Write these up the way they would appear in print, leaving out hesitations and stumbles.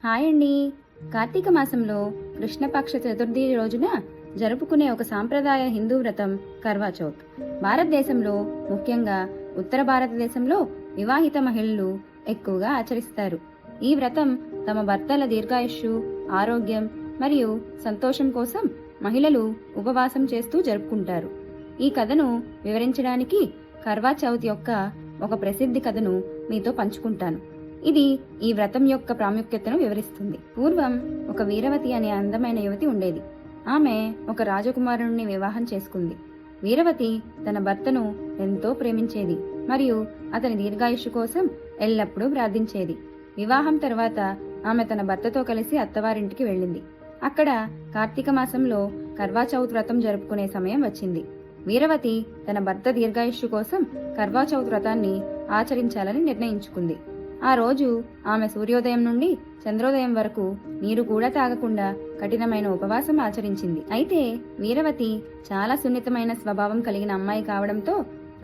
Hi అండి. కార్తీక మాసంలో కృష్ణపక్ష చతుర్థి రోజున జరుపుకునే ఒక సాంప్రదాయ హిందూ వ్రతం కర్వా చౌత్. భారతదేశంలో, ముఖ్యంగా ఉత్తర భారతదేశంలో వివాహిత మహిళలు ఎక్కువగా ఆచరిస్తారు. ఈ వ్రతం తమ భర్తల దీర్ఘాయుష్షు, ఆరోగ్యం మరియు సంతోషం కోసం మహిళలు ఉపవాసం చేస్తూ జరుపుకుంటారు. ఈ కథను వివరించడానికి కర్వా చౌత్ యొక్క ఒక ప్రసిద్ధి కథను మీతో పంచుకుంటాను. ఇది ఈ వ్రతం యొక్క ప్రాముఖ్యతను వివరిస్తుంది. పూర్వం ఒక వీరవతి అనే అందమైన యువతి ఉండేది. ఆమె ఒక రాజకుమారుణ్ణి వివాహం చేసుకుంది. వీరవతి తన భర్తను ఎంతో ప్రేమించేది మరియు అతని దీర్ఘాయుష్షు కోసం ఎల్లప్పుడూ ప్రార్థించేది. వివాహం తర్వాత ఆమె తన భర్తతో కలిసి అత్తవారింటికి వెళ్ళింది. అక్కడ కార్తీక మాసంలో కర్వా చౌత్ వ్రతం జరుపుకునే సమయం వచ్చింది. వీరవతి తన భర్త దీర్ఘాయుష్షు కోసం కర్వా చౌత్ వ్రతాన్ని ఆచరించాలని నిర్ణయించుకుంది. ఆ రోజు ఆమె సూర్యోదయం నుండి చంద్రోదయం వరకు నీరు కూడా తాగకుండా కఠినమైన ఉపవాసం ఆచరించింది. అయితే వీరవతి చాలా సున్నితమైన స్వభావం కలిగిన అమ్మాయి కావడంతో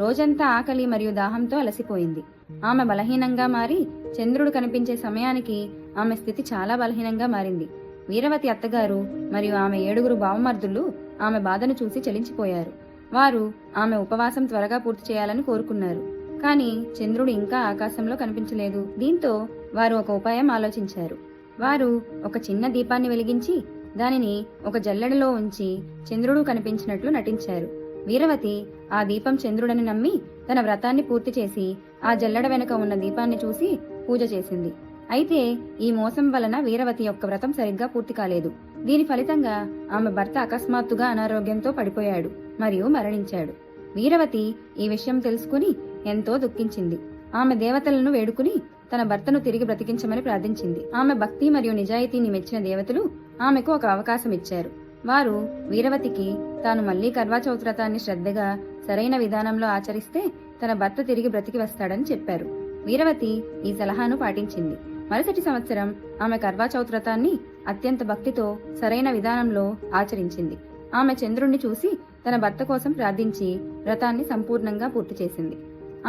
రోజంతా ఆకలి మరియు దాహంతో అలసిపోయింది. ఆమె బలహీనంగా మారి చంద్రుడు కనిపించే సమయానికి ఆమె స్థితి చాలా బలహీనంగా మారింది. వీరవతి అత్తగారు మరియు ఆమె 7 బావమర్దులు ఆమె బాధను చూసి చలించిపోయారు. వారు ఆమె ఉపవాసం త్వరగా పూర్తి చేయాలని కోరుకున్నారు. కానీ చంద్రుడు ఇంకా ఆకాశంలో కనిపించలేదు. దీంతో వారు ఒక ఉపాయం ఆలోచించారు. వారు ఒక చిన్న దీపాన్ని వెలిగించి దానిని ఒక జల్లెడలో ఉంచి చంద్రుడు కనిపించినట్లు నటించారు. వీరవతి ఆ దీపం చంద్రుడని నమ్మి తన వ్రతాన్ని పూర్తి చేసి ఆ జల్లెడ వెనుక ఉన్న దీపాన్ని చూసి పూజ చేసింది. అయితే ఈ మోసం వలన వీరవతి యొక్క వ్రతం సరిగ్గా పూర్తి కాలేదు. దీని ఫలితంగా ఆమె భర్త అకస్మాత్తుగా అనారోగ్యంతో పడిపోయాడు మరియు మరణించాడు. వీరవతి ఈ విషయం తెలుసుకుని ఎంతో దుఃఖించింది. ఆమె దేవతలను వేడుకుని తన భర్తను తిరిగి బ్రతికించమని ప్రార్థించింది. ఆమె భక్తి మరియు నిజాయితీని మెచ్చిన దేవతలు ఆమెకు ఒక అవకాశం ఇచ్చారు. వారు వీరవతికి తాను మళ్లీ కర్వా చౌత్ వ్రతాన్ని శ్రద్ధగా సరైన విధానంలో ఆచరిస్తే తన భర్త తిరిగి బ్రతికి వస్తాడని చెప్పారు. వీరవతి ఈ సలహాను పాటించింది. మరుసటి సంవత్సరం ఆమె కర్వా చౌత్ వ్రతాన్ని అత్యంత భక్తితో సరైన విధానంలో ఆచరించింది. ఆమె చంద్రుణ్ణి చూసి తన భర్త కోసం ప్రార్థించి వ్రతాన్ని సంపూర్ణంగా పూర్తి చేసింది.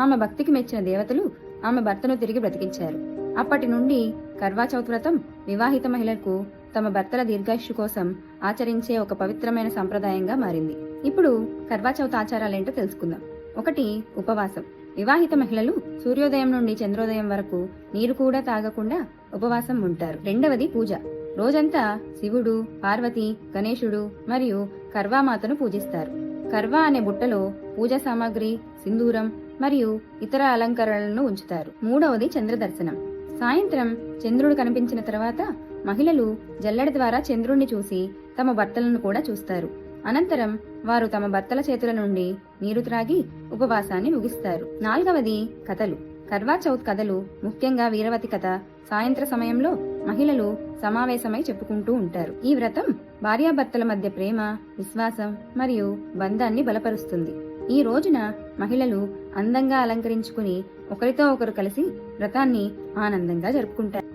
ఆమె భక్తికి మెచ్చిన దేవతలు ఆమె భర్తను తిరిగి బ్రతికించారు. అప్పటి నుండి కర్వా చౌత్ వ్రతం వివాహిత మహిళలకు తమ భర్తల దీర్ఘాయుష్షు కోసం ఆచరించే ఒక పవిత్రమైన సంప్రదాయంగా మారింది. ఇప్పుడు కర్వా చౌత్ ఆచారాలేంటో తెలుసుకుందాం. 1. ఉపవాసం. వివాహిత మహిళలు సూర్యోదయం నుండి చంద్రోదయం వరకు నీరు కూడా తాగకుండా ఉపవాసం ఉంటారు. 2. పూజ. రోజంతా శివుడు, పార్వతి, గణేశుడు మరియు కర్వామాతను పూజిస్తారు. కర్వా అనే బుట్టలో పూజా సామాగ్రి, సింధూరం మరియు ఇతర అలంకరణలను ఉంచుతారు. 3. చంద్రదర్శనం. సాయంత్రం చంద్రుడు కనిపించిన తర్వాత మహిళలు జల్లెడ ద్వారా చంద్రుణ్ణి చూసి తమ భర్తలను కూడా చూస్తారు. అనంతరం వారు తమ భర్తల చేతుల నుండి నీరు త్రాగి ఉపవాసాన్ని ముగిస్తారు. 4. కథలు. కర్వా చౌత్ కథలు, ముఖ్యంగా వీరవతి కథ, సాయంత్ర సమయంలో మహిళలు సమావేశమై చెప్పుకుంటూ ఉంటారు. ఈ వ్రతం భార్యాభర్తల మధ్య ప్రేమ, విశ్వాసం మరియు బంధాన్ని బలపరుస్తుంది. ఈ రోజున మహిళలు అందంగా అలంకరించుకుని ఒకరితో ఒకరు కలిసి వ్రతాన్ని ఆనందంగా జరుపుకుంటారు.